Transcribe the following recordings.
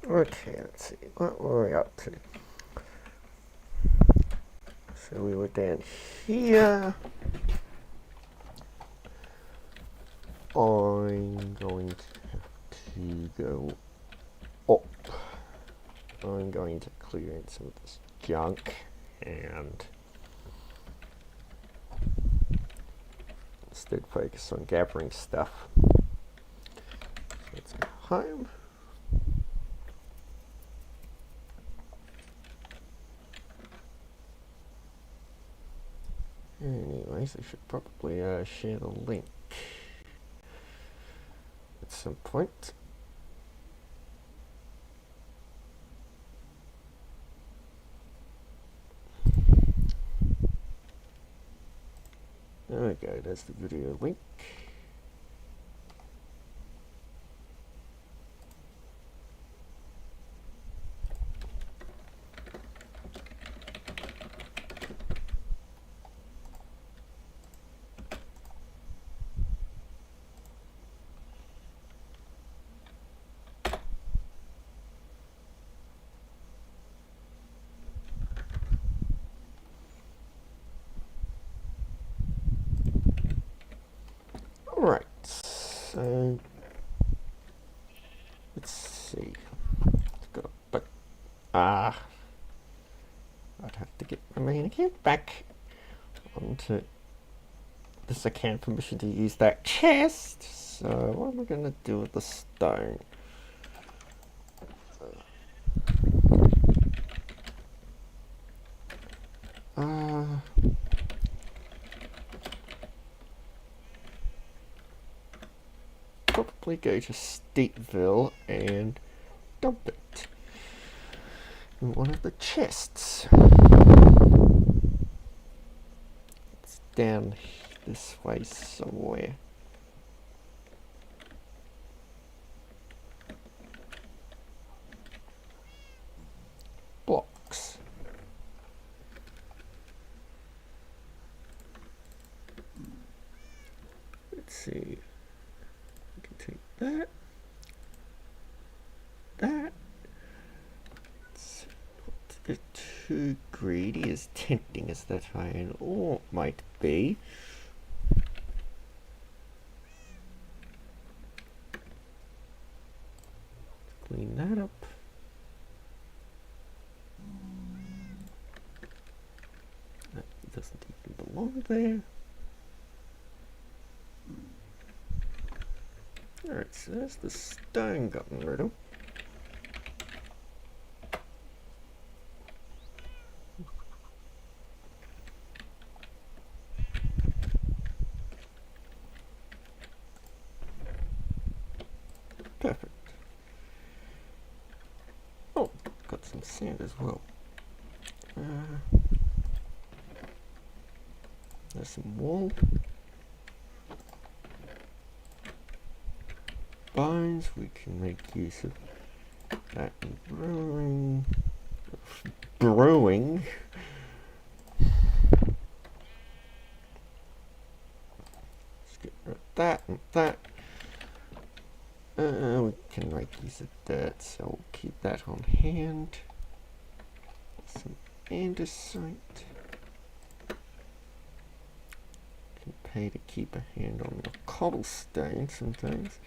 Okay, let's see, what were we up to? So we were down here. I'm going to have to go up. I'm going to clear in some of this junk and instead focus on gathering stuff. So let's go home. Anyways, I should probably share the link at some point. There we go, there's the video link. Alright, so let's see. I'd have to get my main account back onto this account permission to use that chest. So what am I going to do with the stone? Probably go to Stateville and dump it in one of the chests. It's down this way somewhere. Blocks. Let's see. I can take that. That. It's not to get too greedy, as tempting as that iron ore might be. Clean that up. That doesn't even belong there. Alright, so there's the stone gotten rid of. Perfect. Oh, got some sand as well. There's some wool. Bones, we can make use of that in brewing. Brewing. Let's get rid of that and that. We can make use of dirt, so we'll keep that on hand. Some andesite. Can pay to keep a hand on the cobblestone sometimes.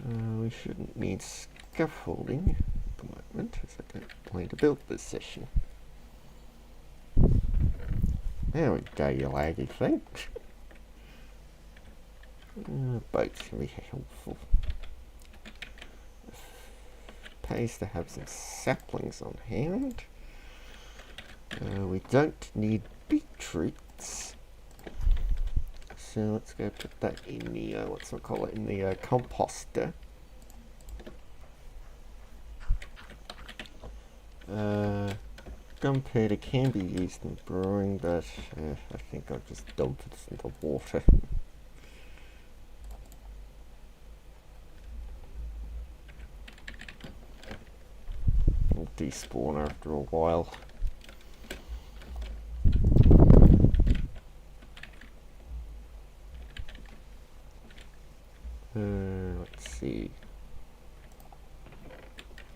We shouldn't need scaffolding at the moment, as I don't plan to build this session. There we go, you laggy thing. Boats can be helpful. Pays to have some saplings on hand. We don't need beetroots. So let's go put that in the, in the composter. Gunpowder can be used in brewing, but I think I'll just dump it in the water. It'll despawn after a while. Let's see.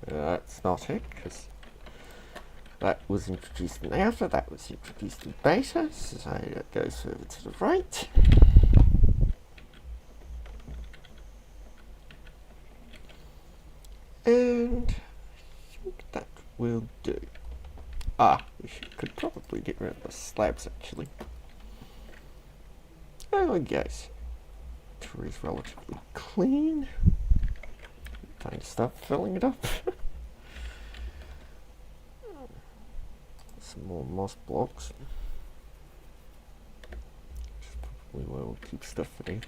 That's not it, because that was introduced in alpha, that was introduced in beta, so that goes further to the right. And I think that will do. We could probably get rid of the slabs actually. Oh, yes. Tree is relatively clean. Time to start filling it up. Some more moss blocks. Which is probably where we'll keep stuff for now.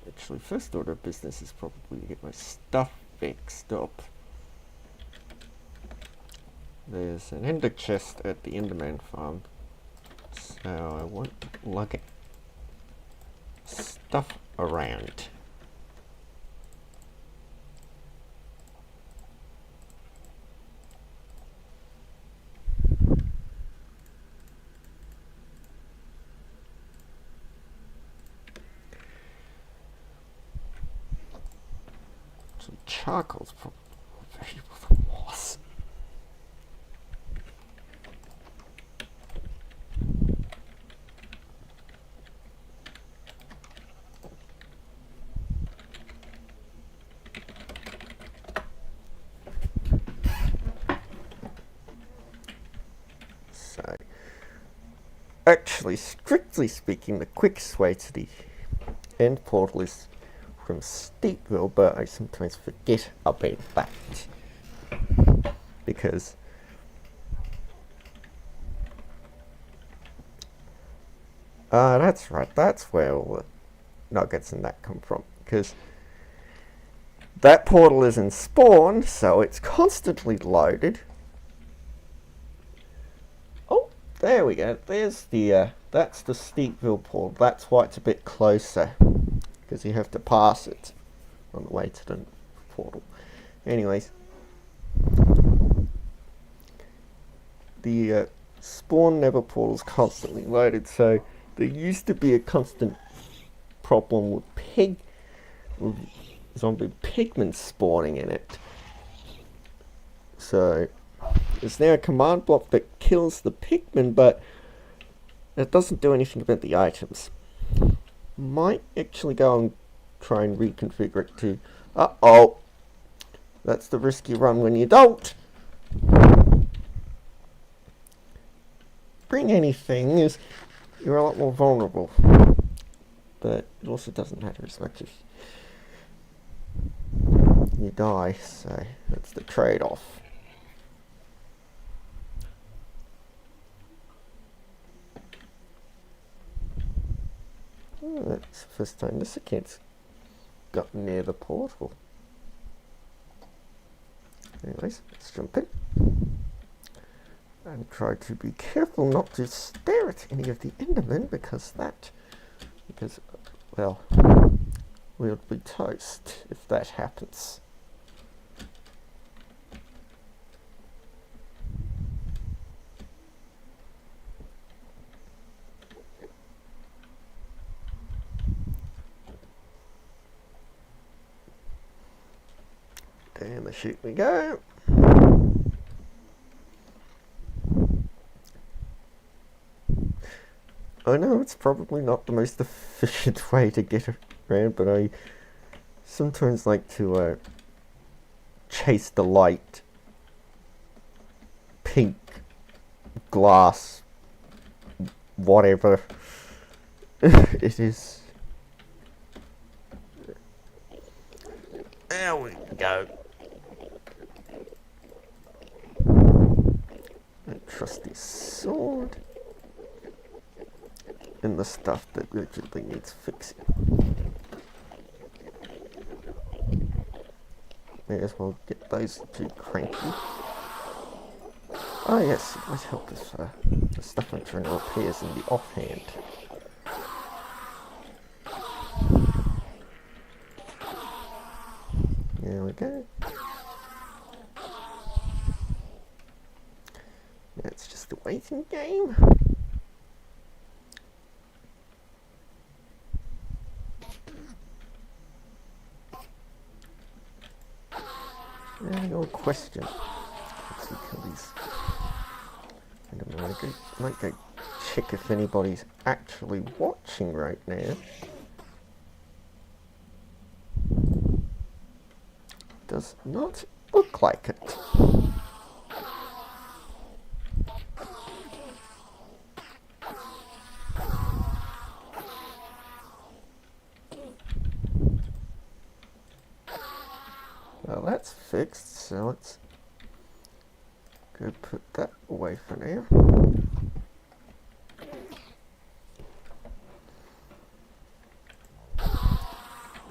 Actually, first order of business is probably to get my stuff fixed up. There's an ender chest at the Enderman farm, so I won't lug it stuff around. So charcoal's probably valuable for moss. So, actually, strictly speaking, the quickest way to the end portal is from Steepville, but I sometimes forget about that because that's right, that's where all the nuggets and that come from, because that portal isn't spawned, so it's constantly loaded. Oh, there we go, there's the that's the Steepville portal. That's why it's a bit closer, because you have to pass it on the way to the portal. Anyways, the spawn never portal is constantly loaded, so there used to be a constant problem with zombie pigmen spawning in it. So there's now a command block that kills the pigmen, but it doesn't do anything about the items. Might actually go and try and reconfigure it to... Uh-oh! That's the risk you run when you don't bring anything, is you're a lot more vulnerable. But it also doesn't matter as much if you die, so that's the trade-off. Oh, that's the first time this kid's got near the portal. Anyways, let's jump in. And try to be careful not to stare at any of the Endermen, because well, we'll be toast if that happens. Down the chute we go. I know it's probably not the most efficient way to get around, but I sometimes like to chase the light pink glass, whatever it is. There we go. A trusty sword. And the stuff that literally needs fixing. May as well get those two cranky. Oh yes, it might help if the stuff I'm trying to repair is in the offhand. There we go. Now it's just a waiting game. Your question. Let's see how these. Wait a minute, I might go check if anybody's actually watching right now. Does not look like it. Well, that's fixed, so let's go put that away for now.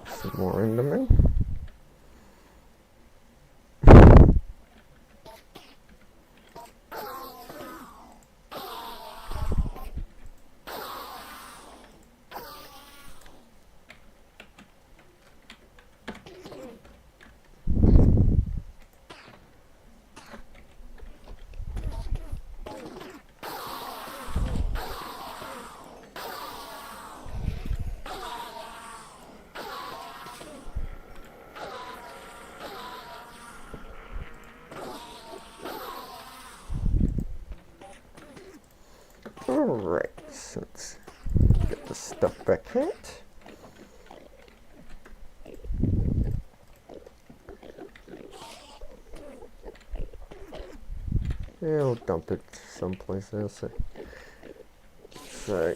Some more Endermen. Alright, so let's get the stuff back out. Yeah, I'll dump it someplace else. So,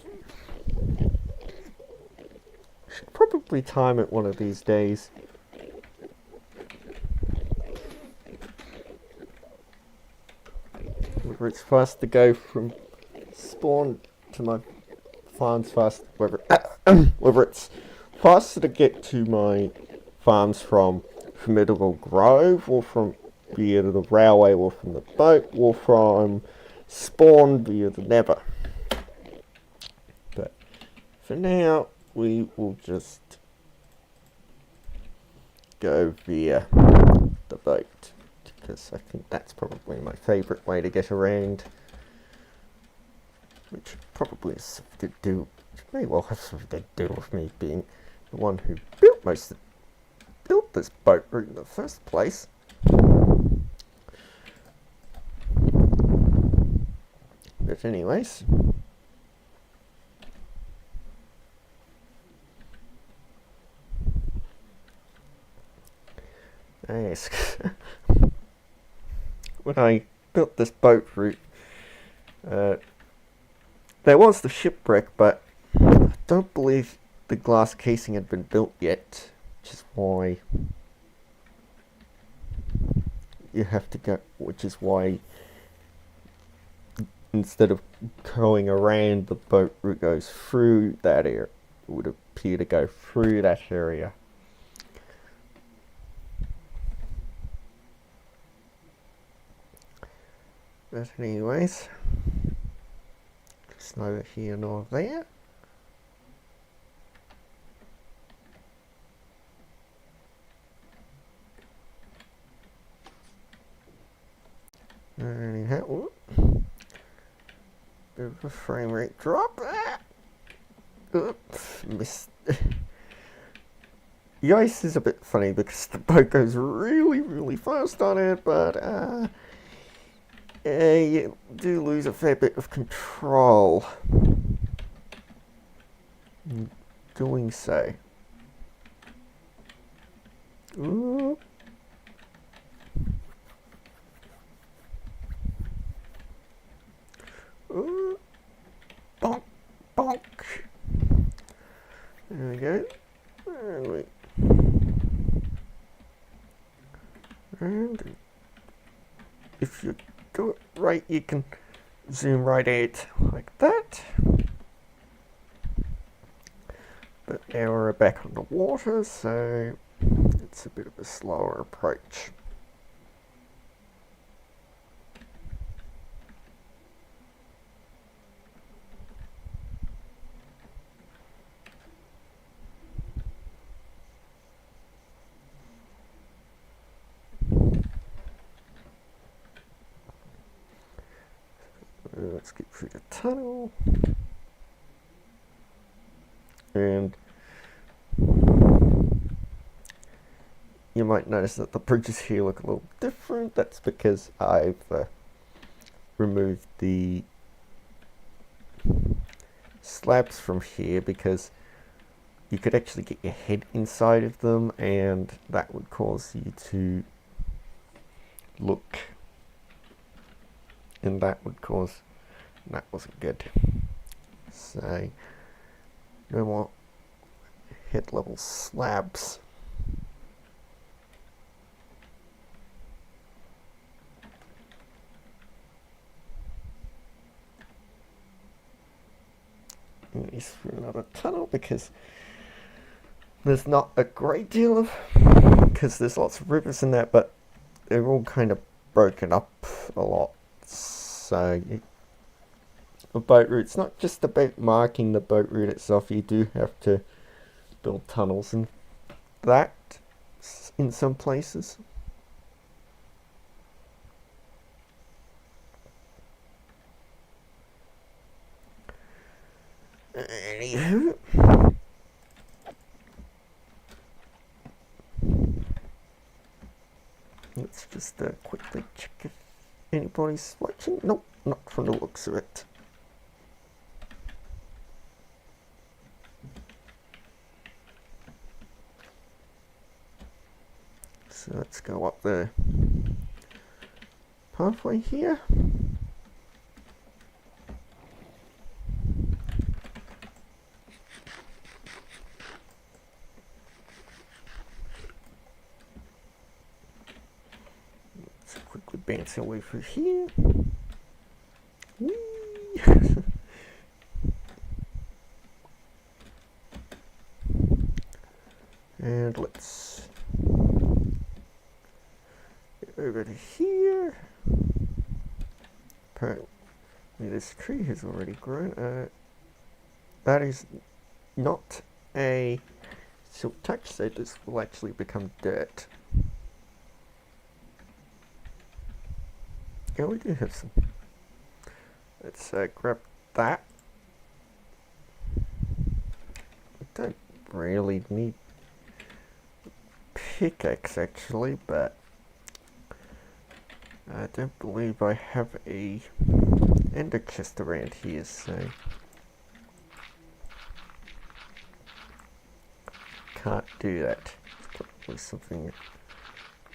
should probably time it one of these days. Whether it's fast to go from spawn to my farms fast, whether it's faster to get to my farms from Formidable Grove, or from via the railway, or from the boat, or from spawn via the Nether. But for now, we will just go via the boat, because I think that's probably my favourite way to get around. Which probably has something to do, which may well have something to do with me being the one who built this boat route in the first place. But anyways, yes, when I built this boat route, there was the shipwreck, but I don't believe the glass casing had been built yet, which is why you have to go, which is why instead of going around, the boat route goes through that area. It would appear to go through that area. But anyways, it's neither here nor there. Anyhow, bit of a frame rate drop. Oops, missed. The ice is a bit funny because the boat goes really, really fast on it, but you do lose a fair bit of control in doing so. Ooh. Ooh. Bonk, bonk. There we go. And if you do it right, you can zoom right out like that. But now we're back on the water, so it's a bit of a slower approach. Let's get through the tunnel. And you might notice that the bridges here look a little different. That's because I've removed the slabs from here, because you could actually get your head inside of them and that would cause you to look, and that wasn't good. So no more head level slabs. Is through another tunnel, because there's not a great deal of, because there's lots of rivers in that, but they're all kind of broken up a lot. So a boat route's not just about marking the boat route itself, you do have to build tunnels and that in some places. Anywho, let's just quickly check if anybody's watching. Nope, not from the looks of it. So let's go up the pathway here. Quickly bounce our way through here. Whee! And let's get over to here. Apparently this tree has already grown. That is not a silk touch, so this will actually become dirt. Yeah, we do have some. Let's grab that. We don't really need pickaxe actually, but I don't believe I have a ender chest around here, so can't do that. It's probably something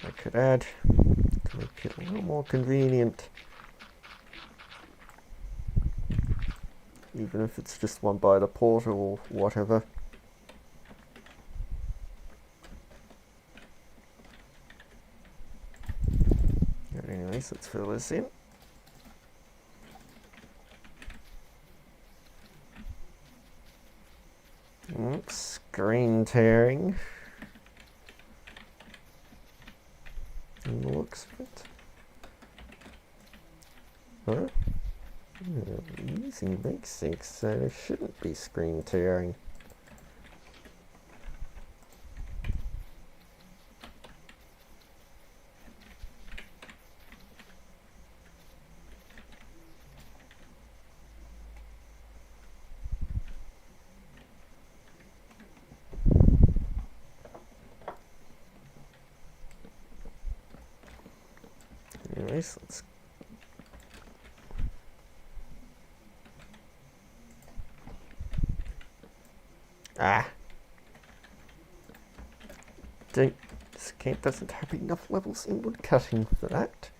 I could add to make it a little more convenient, even if it's just one by the portal or whatever. But anyways, let's fill this in. Screen tearing. In the looks of it. Huh? Yeah, using big sinks, so there shouldn't be screen tearing. Anyways, let's this game doesn't have enough levels in wood cutting for that.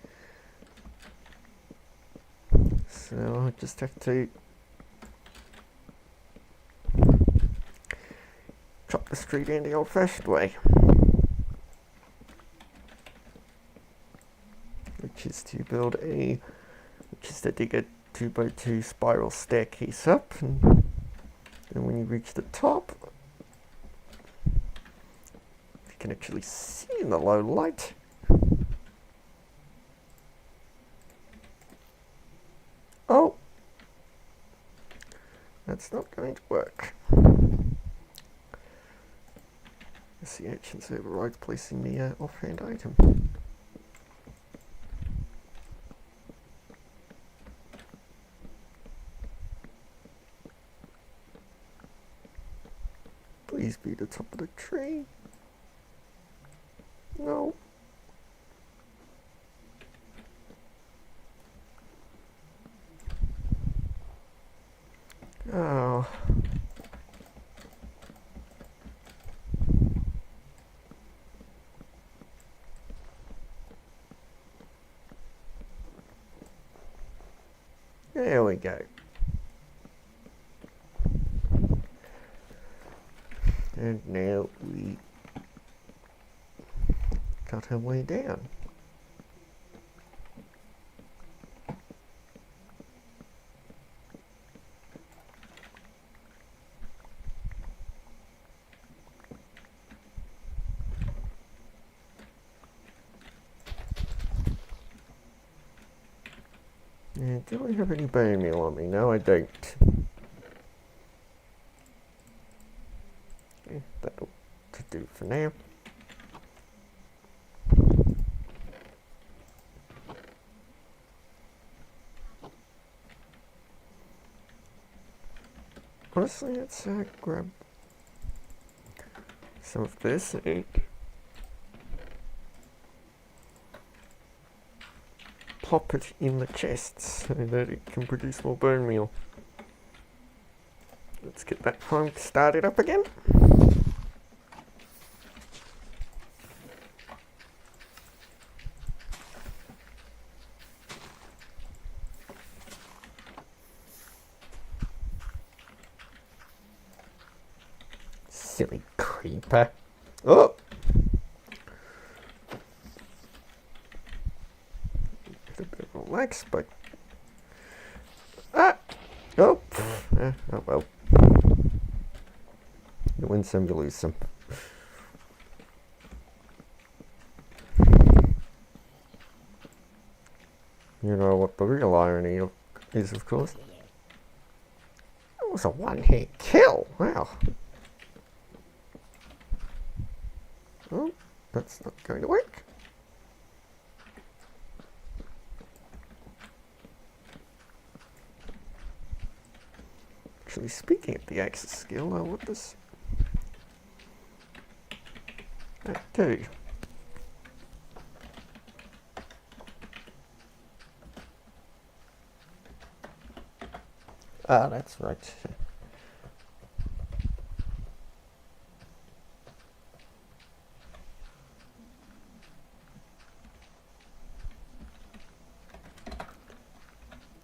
So I just have to chop the street in the old-fashioned way, which is to dig a 2x2 spiral staircase up, and then when you reach the top, you can actually see in the low light. Oh, that's not going to work. Yes, the actions overrides placing the offhand item. Please be the top of the tree. No. Oh. There we go. And now we cut our way down. And do I have any bone meal on me? No, I don't. Okay, that'll do for now. Honestly, let's grab some of this and pop it in the chest so that it can produce more bone meal. Let's get that farm started up again. Silly creeper. Oh! Get a bit of relax, but... Ah! Oh! Oh well. You win some, you lose some. You know what the real irony is, of course? It was a one-hit kill! Wow. Oh, that's not going to work. Actually, speaking of the axis skill, what does that do? Ah, that's right.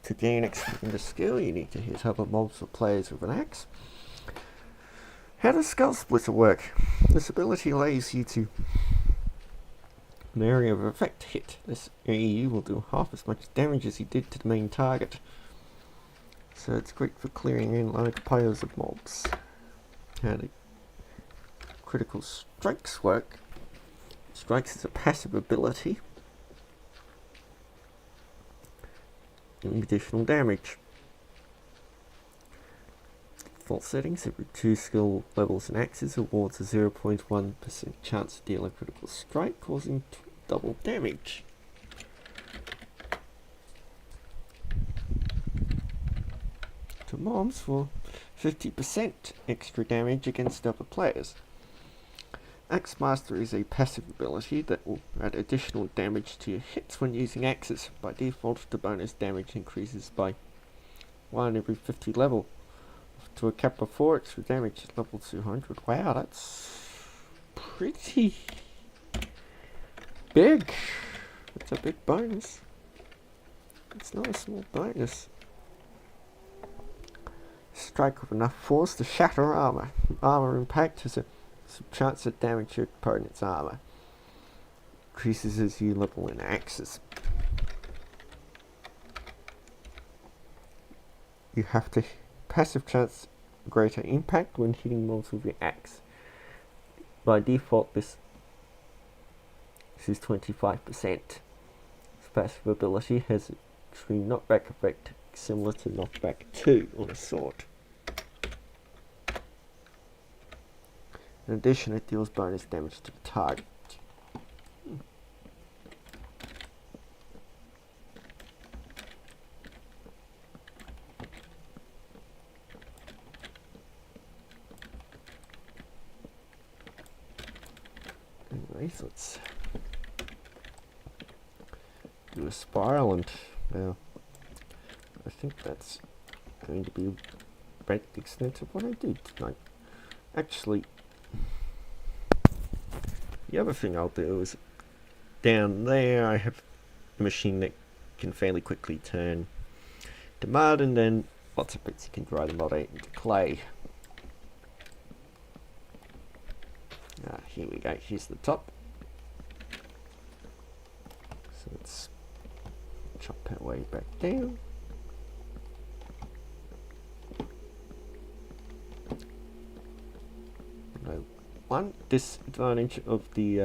To gain the skill, you need to hit other mobs or players with an axe. How does Skull Splitter work? This ability allows you to an area of effect hit. This AU will do half as much damage as you did to the main target. So it's great for clearing in large piles of mobs. How do critical strikes work? Strikes is a passive ability. Additional damage. Default settings: every 2 skill levels and axes awards a 0.1% chance to deal a critical strike, causing double damage. To mobs for 50% extra damage against other players. Axe Master is a passive ability that will add additional damage to your hits when using axes. By default, the bonus damage increases by 1 every 50 level, to a cap of 4 extra damage at level 200. Wow, that's pretty big. That's a big bonus. It's not a small bonus. Strike with enough force to shatter armor. Armor impact has a chance to damage your opponent's armor. Increases as you level in axes. You have to passive chance greater impact when hitting mobs with your axe. By default, this is 25%. This passive ability has a extreme knockback effect similar to knockback 2 on a sword. In addition, it deals bonus damage to the target. Anyways, let's do a spiral, and well, I think that's going to be about the extent of what I do tonight. Actually, the other thing I'll do is down there I have a machine that can fairly quickly turn to mud, and then lots of bits you can dry the mud out into clay. Here we go, here's the top. So let's chop our way back down. No, one disadvantage of the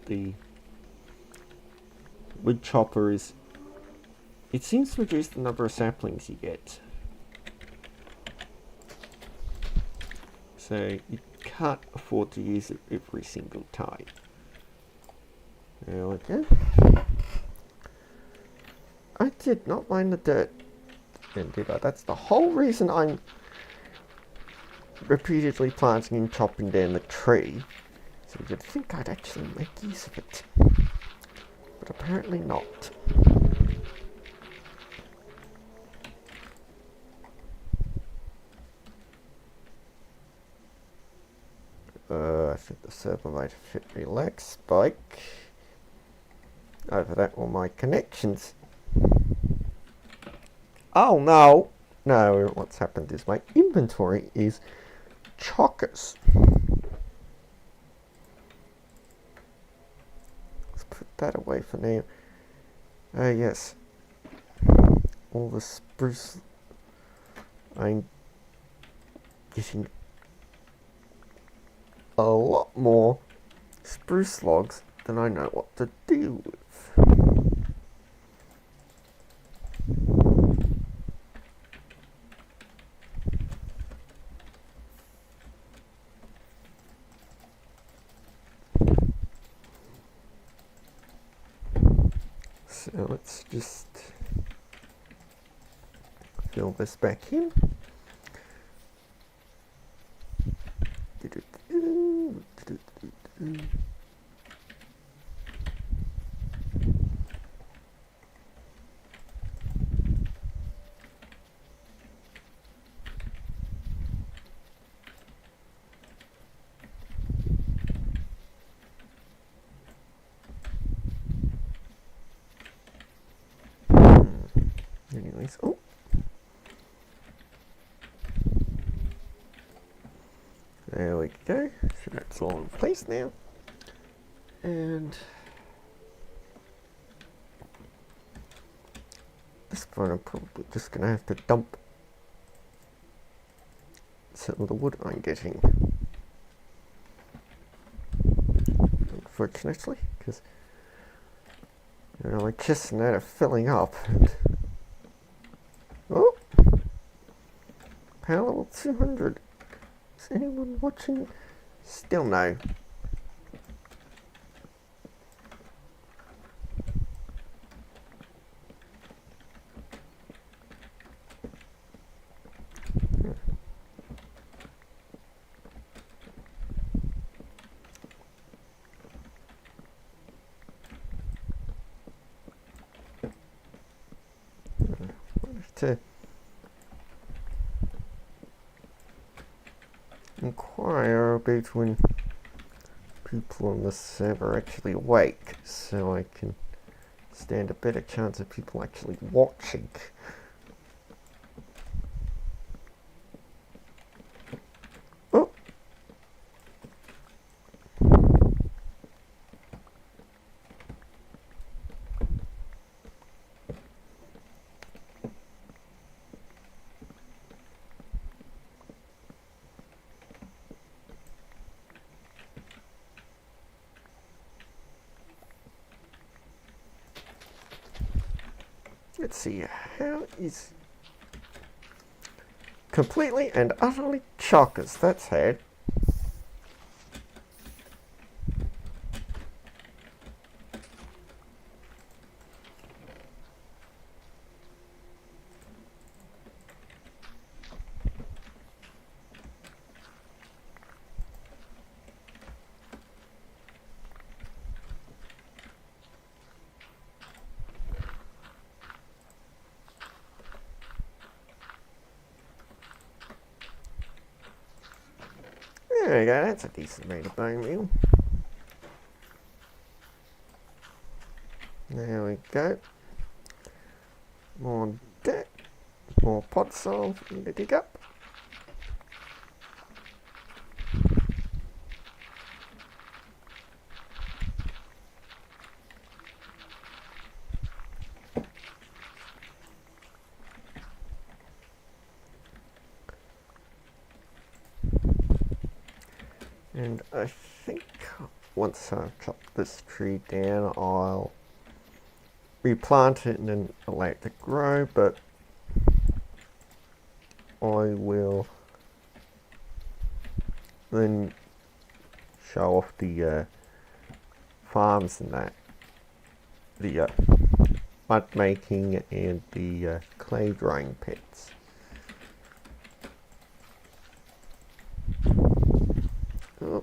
the wood chopper is it seems to reduce the number of saplings you get. So you can't afford to use it every single time. There we go. I did not mind the dirt then, did I? That's the whole reason I'm repeatedly planting and chopping down the tree. So you'd think I'd actually make use of it. But apparently not. I think the server might have hit me lag spike. Either that or my connections. Oh no! No, what's happened is my inventory is chockers. Let's put that away for now. Yes. All the spruce. I'm getting a lot more spruce logs than I know what to do with. So let's just fill this back in. Anyways, oh. There we go. So that's all in place now. And this point I'm probably just going to have to dump some of the wood I'm getting. Unfortunately, because my chests now are filling up. And oh! Power level 200. Is anyone watching? Still no. To inquire about when people on the server actually awake, so I can stand a better chance of people actually watching. Oh! Let's see, how is completely and utterly chockers, that's how. There we go, that's a decent amount of bone meal. There we go. More dirt, more pod soil for me to dig up. And I think once I've chopped this tree down, I'll replant it and then allow it to grow, but I will then show off the farms and that, the mud making and the clay drying pits. Oh.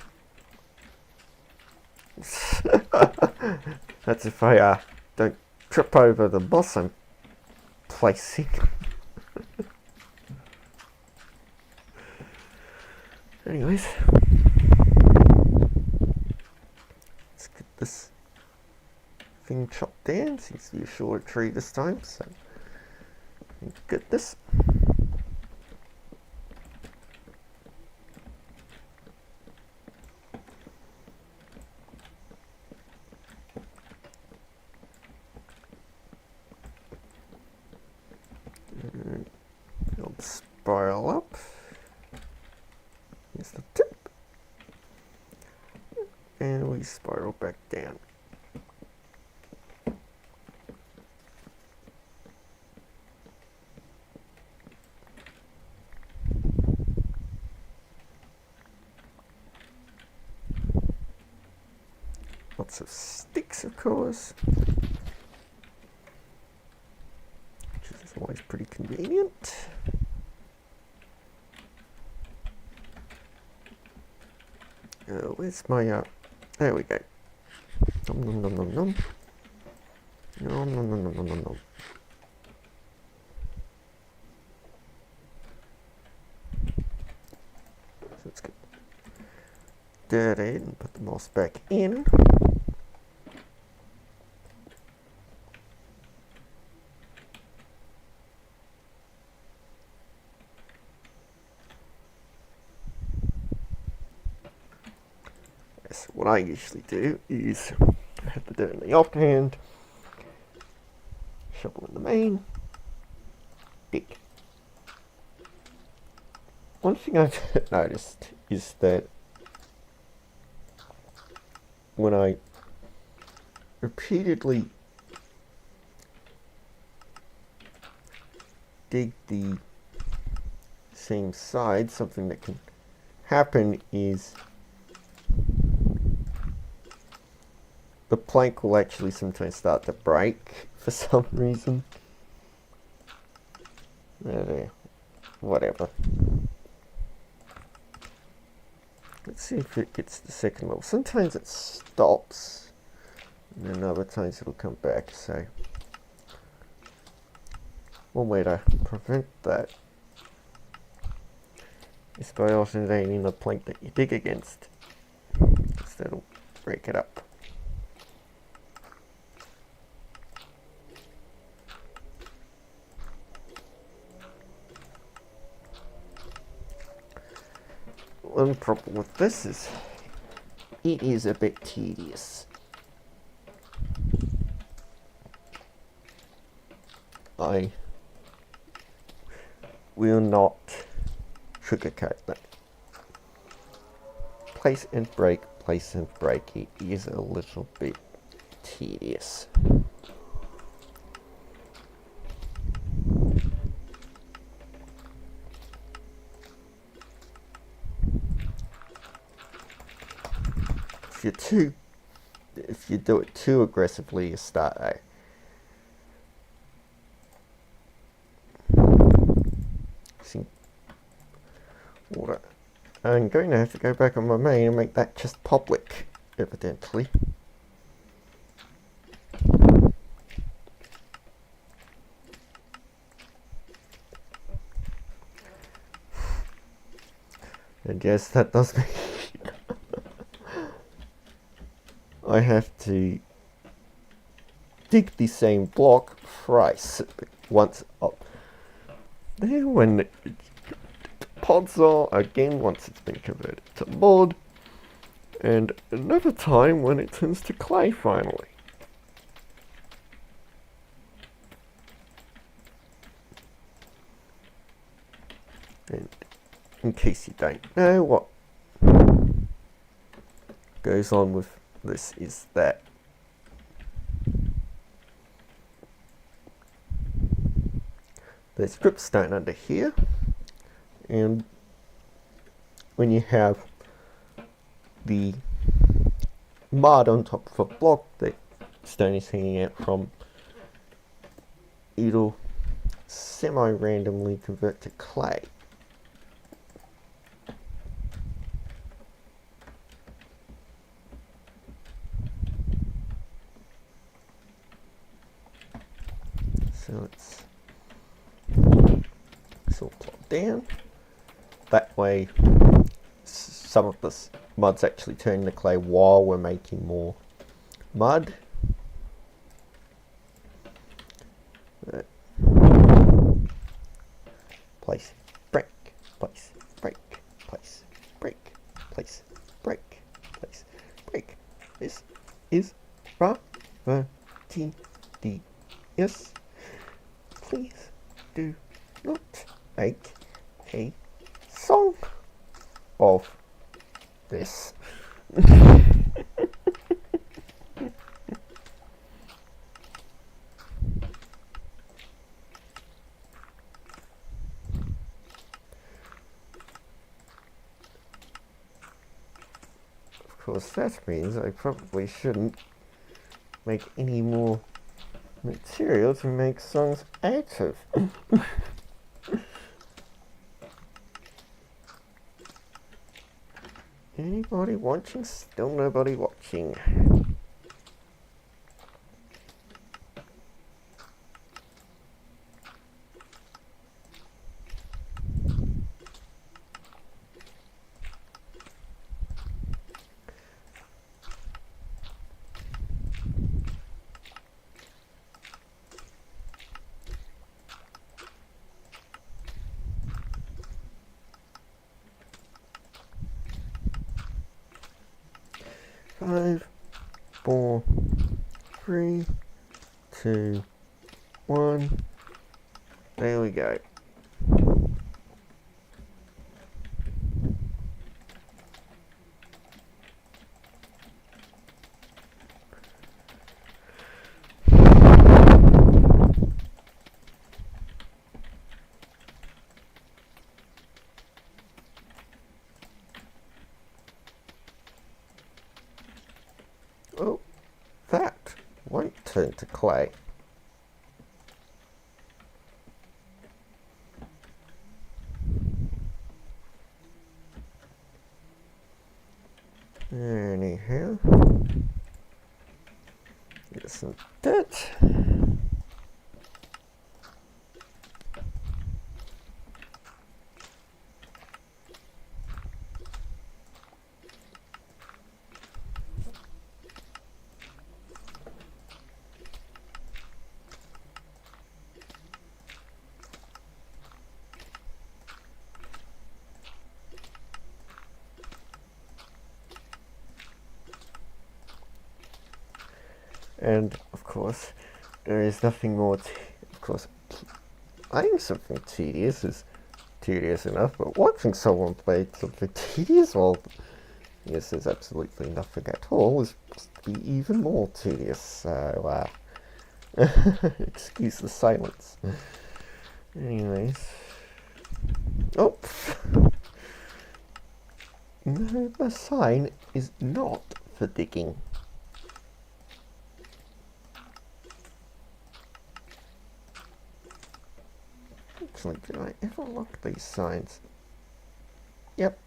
That's if I don't trip over the boss I'm placing. Anyways, let's get this thing chopped down. Seems to be a shorter tree this time, so get this. It'll spiral up. Here's the tip. And we spiral back down. Lots of sticks, of course, which is always pretty convenient. Where's my, there we go. Nom nom nom nom nom. Nom nom nom nom nom nom nom. So let's get dirt in and put the moss back in. What I usually do is have the dirt in the offhand, shovel in the main, dig. One thing I've noticed is that when I repeatedly dig the same side, something that can happen is the plank will actually sometimes start to break for some reason. Whatever. Let's see if it gets the second level. Sometimes it stops, and then other times it'll come back. So one way to prevent that is by alternating the plank that you dig against, because that'll break it up. One problem with this is it is a bit tedious. I will not sugarcoat that. Place and break, place and break. It is a little bit tedious. If you do it too aggressively, you start see water. I'm going to have to go back on my main and make that just public, evidently. And yes, that does make I have to dig the same block thrice once up there when the pods are again once it's been converted to mod, and another time when it turns to clay finally. And in case you don't know what goes on with this is that there's dripstone under here, and when you have the mud on top of a block that stone is hanging out from, it'll semi-randomly convert to clay. So it's all plopped down. That way some of this mud's actually turning to clay while we're making more mud. Place, break, place, break, place, break, place, break, place, break. This is rather tedious. Please do not make a song of this. Of course, that means I probably shouldn't make any more material to make songs out of. Anybody watching? Still nobody watching. Five, 4, 3, 2, 1. There we go. Oh, that won't turn to clay. Anyhow, get some dirt. And of course, there is nothing more. Of course, playing something tedious is tedious enough, but watching someone play something tedious, well, yes, there's absolutely nothing at all, is supposed to be even more tedious. So, excuse the silence. Anyways, oh, no, the sign is not for digging. Actually, did I ever lock these signs? Yep,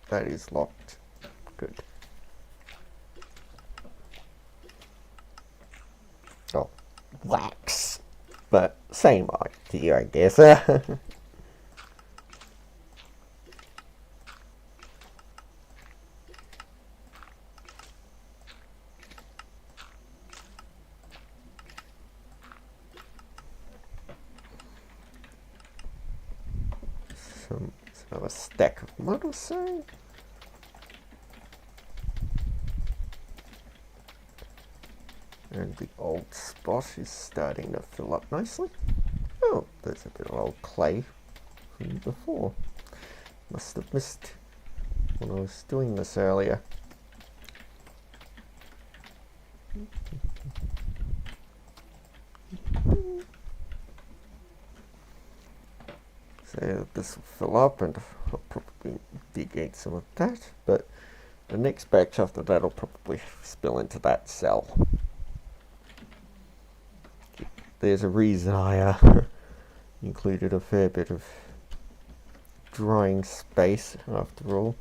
that is locked. Good. Oh, wax. But same idea, I guess. another stack of mud or so. And the old spot is starting to fill up nicely. Oh, there's a bit of old clay from before. Must have missed when I was doing this earlier. So this will fill up and I'll probably dig out some of that, but the next batch after that will probably spill into that cell. There's a reason I included a fair bit of drying space after all.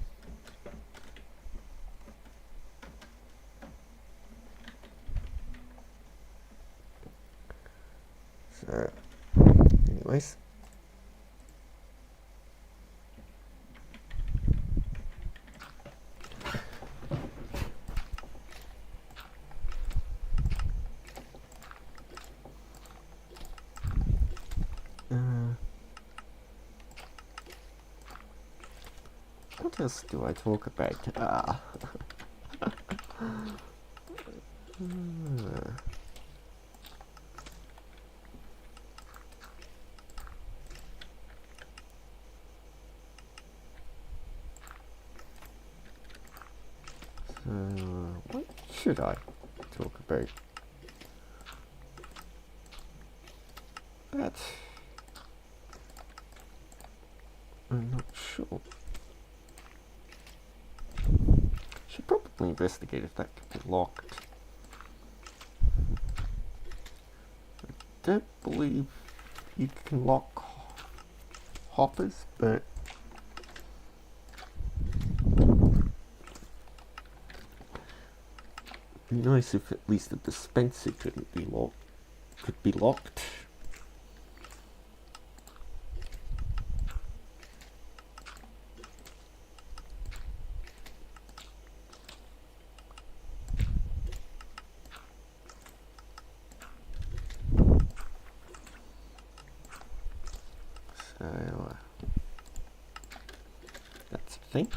So, anyways. What else do I talk about? What should I talk about? That I'm not sure. Should probably investigate if that could be locked. I don't believe you can lock hoppers, but it'd be nice if at least the dispenser could be locked. So that's the thing.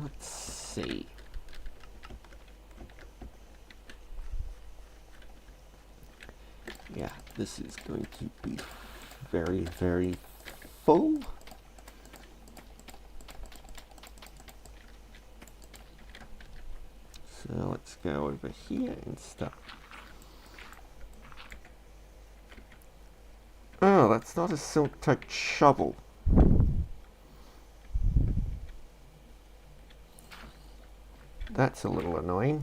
Let's see. Yeah, this is going to be very, very full. So let's go over here and start. Oh, that's not a silk touch shovel. That's a little annoying.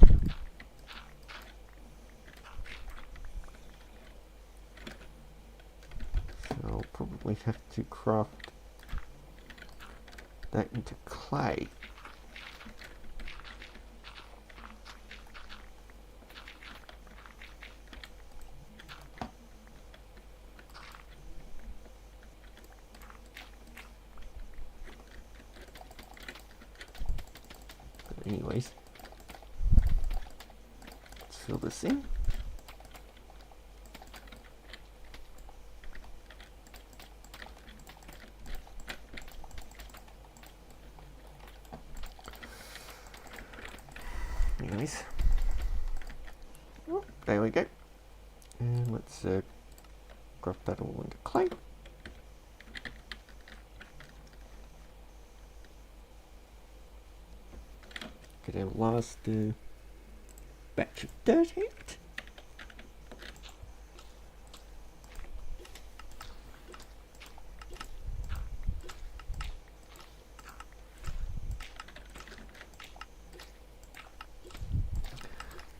So I'll probably have to craft that into clay. But anyways, let's fill this in. Anyways, oh, there we go. And let's craft that all into clay. Get our last batch of dirt out.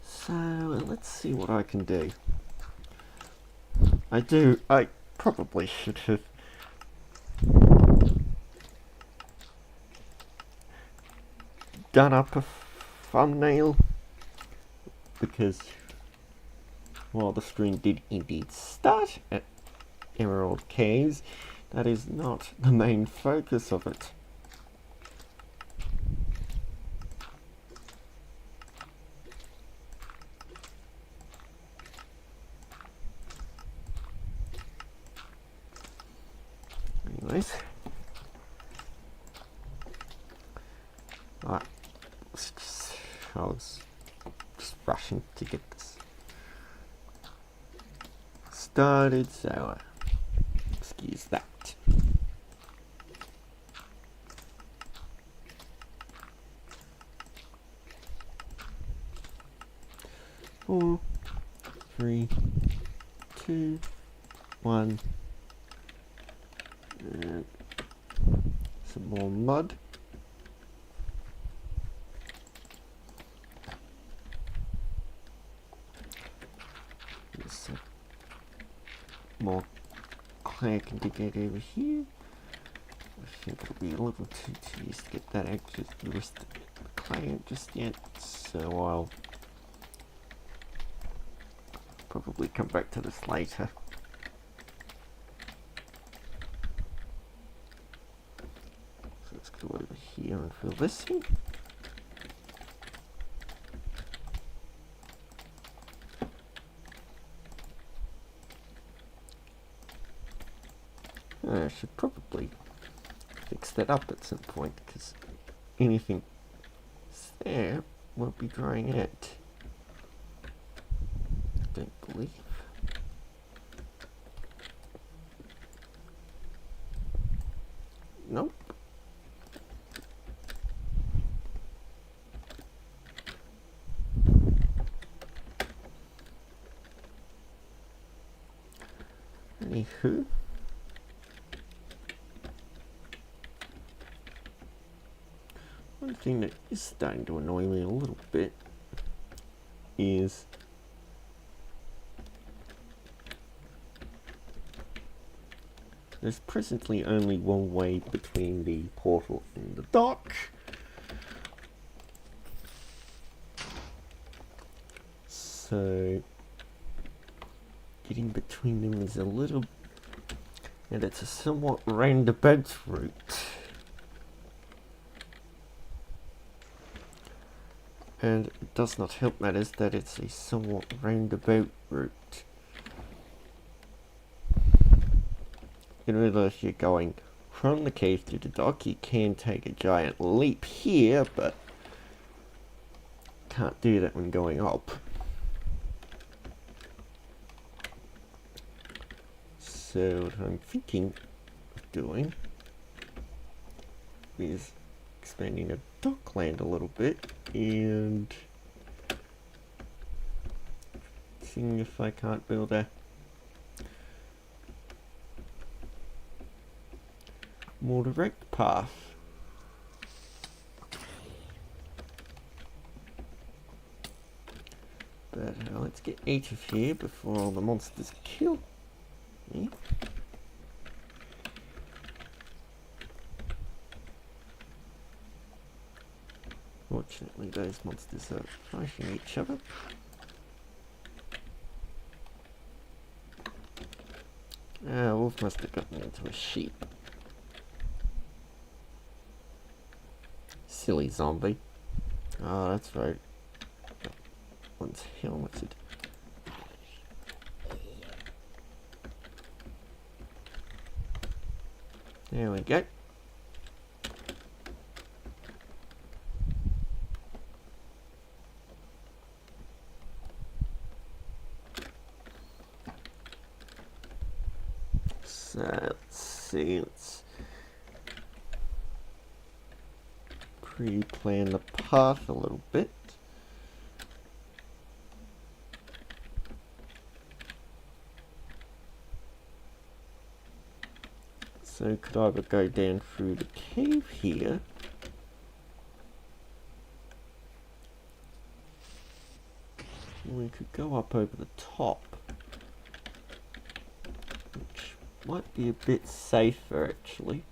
So let's see what I can do. I probably should have done up a thumbnail, because while the stream did indeed start at Emerald Caves, That is not the main focus of it. Anyways. Alright. I was just rushing to get this started, so excuse that. Four, 3, 2, 1, and some more mud. Some more clay I can dig out over here. I think it'll be a little too tedious to get that extra the rest of the clay out just yet, so I'll probably come back to this later. So let's go over here and fill this in. I should probably fix that up at some point, because anything there won't be drying out. I don't believe. Nope. Anywho. One thing that is starting to annoy me a little bit is there's presently only one way between the portal and the dock. So getting between them is a little, and it's a somewhat roundabout route. And it does not help matters that it's a somewhat roundabout route. In order if you're going from the cave to the dock, you can take a giant leap here, but can't do that when going up. So what I'm thinking of doing is expanding the dockland a little bit and seeing if I can't build a more direct path. But let's get 8 of here before all the monsters kill me. Fortunately, those monsters are fighting each other. Wolf must have gotten into a sheep. Silly zombie. Oh, that's right. That one's helmeted. There we go. So let's see, let's pre-plan the path a little bit. So could either go down through the cave here, or we could go up over the top, which might be a bit safer actually.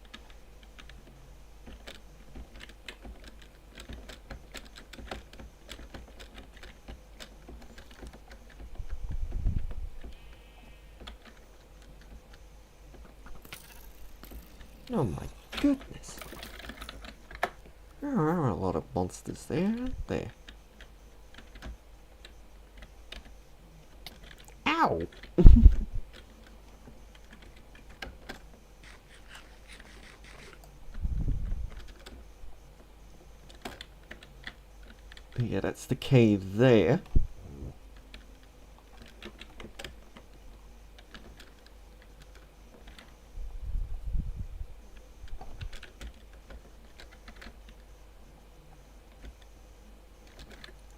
Oh my goodness. There are a lot of monsters there, aren't there? Ow! Yeah, that's the cave there.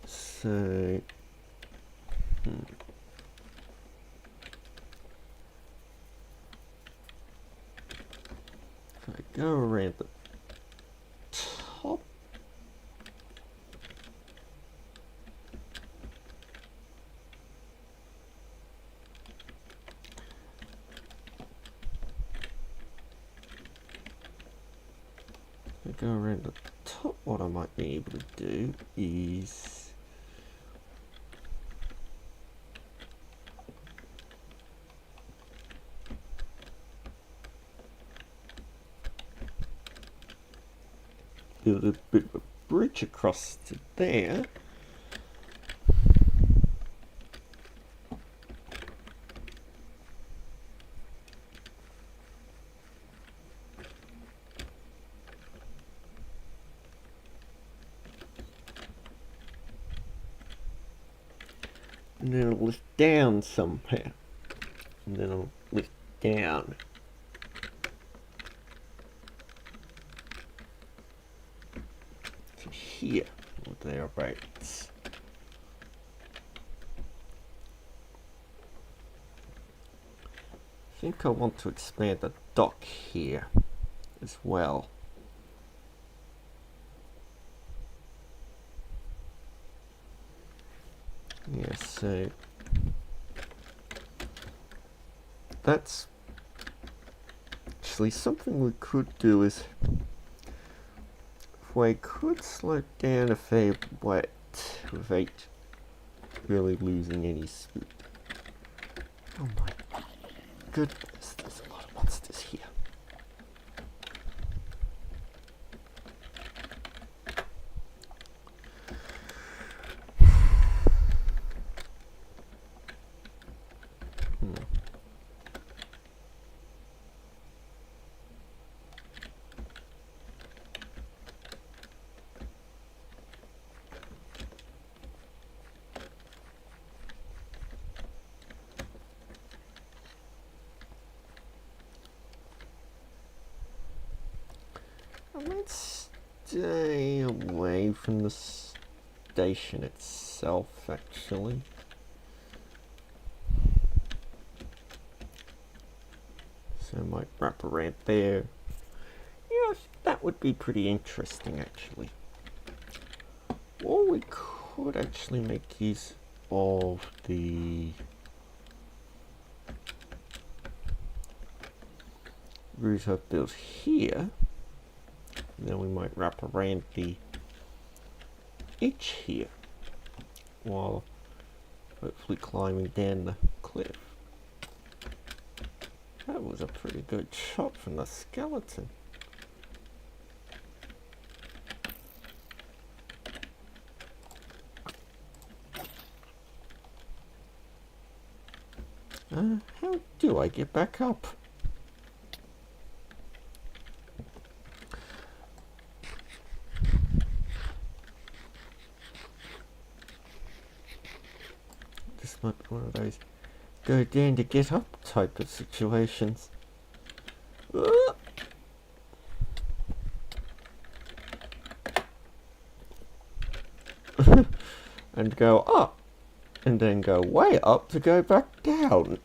So, if I go around the top, what I might be able to do is build a bit of a bridge across to there. And then I'll lift down somehow. And then I'll lift down. To here, or thereabouts. I think I want to expand the dock here as well. Yeah, so that's actually something we could do is if we could slow down a fair bit without really losing any speed. Oh my goodness, there's a lot of monsters here. Let's stay away from the station itself, actually. So I might wrap around there. Yeah, that would be pretty interesting, actually. Or we could actually make use of the route I've built here. Then we might wrap around the edge here while hopefully climbing down the cliff. That was a pretty good shot from the skeleton. How do I get back up? This might be one of those go down to get up type of situations. And go up, and then go way up to go back down.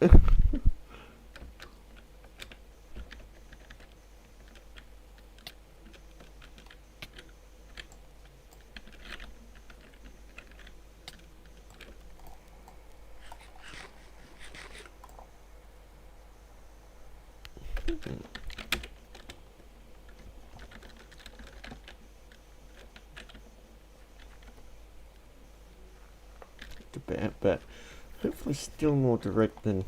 But hopefully still more direct than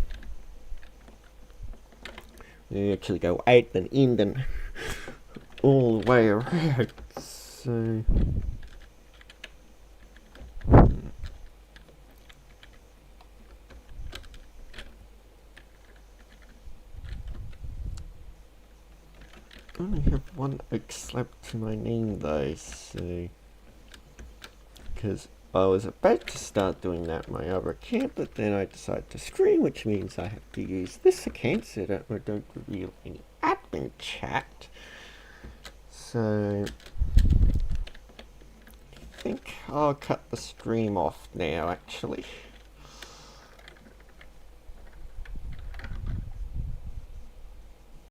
we actually go out than in than all the way around. So I only have one oak slab to my name though, so because I was about to start doing that in my other account, but then I decided to stream, which means I have to use this account so that I don't reveal any admin chat. So I think I'll cut the stream off now, actually.